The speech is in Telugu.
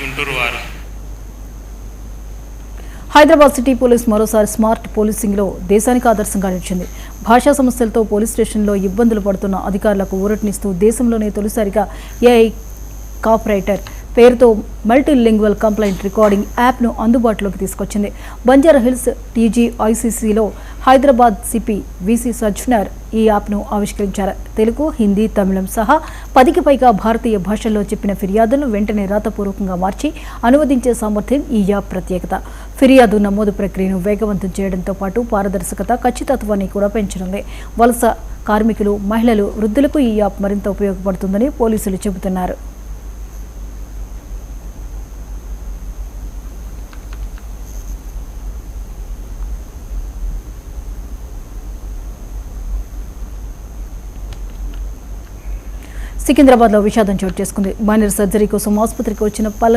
గుంటూరు వారు. హైదరాబాద్ సిటీ పోలీస్ మరోసారి స్మార్ట్ పోలీసింగ్లో దేశానికి ఆదర్శంగా నిలిచింది. భాషా సమస్యలతో పోలీస్ స్టేషన్లో ఇబ్బందులు పడుతున్న అధికారులకు ఊరటనిస్తూ దేశంలోనే తొలిసారిగా ఏఐ కాపరేటర్ పేరుతో మల్టీలింగ్వల్ కంప్లైంట్ రికార్డింగ్ యాప్ను అందుబాటులోకి తీసుకొచ్చింది. బంజారాహిల్స్ టీజీఐసీసీలో హైదరాబాద్ సిపి విసి సజ్జనర్ ఈ యాప్ను ఆవిష్కరించారు. తెలుగు, హిందీ, తమిళం సహా 10కి పైగా భారతీయ భాషల్లో చెప్పిన ఫిర్యాదులను వెంటనే రాతపూర్వకంగా మార్చి అనువదించే సామర్థ్యం ఈ యాప్ ప్రత్యేకత. ఫిర్యాదు నమోదు ప్రక్రియను వేగవంతం చేయడంతో పాటు పారదర్శకత, ఖచ్చితత్వాన్ని కూడా పెంచనుంది. వలస కార్మికులు, మహిళలు, వృద్ధులకు ఈ యాప్ మరింత ఉపయోగపడుతుందని పోలీసులు చెబుతున్నారు. సికింద్రాబాద్లో విషాదం చోటు చేసుకుంది. మైనర్ సర్జరీ కోసం ఆసుపత్రికి వచ్చిన పల్లవి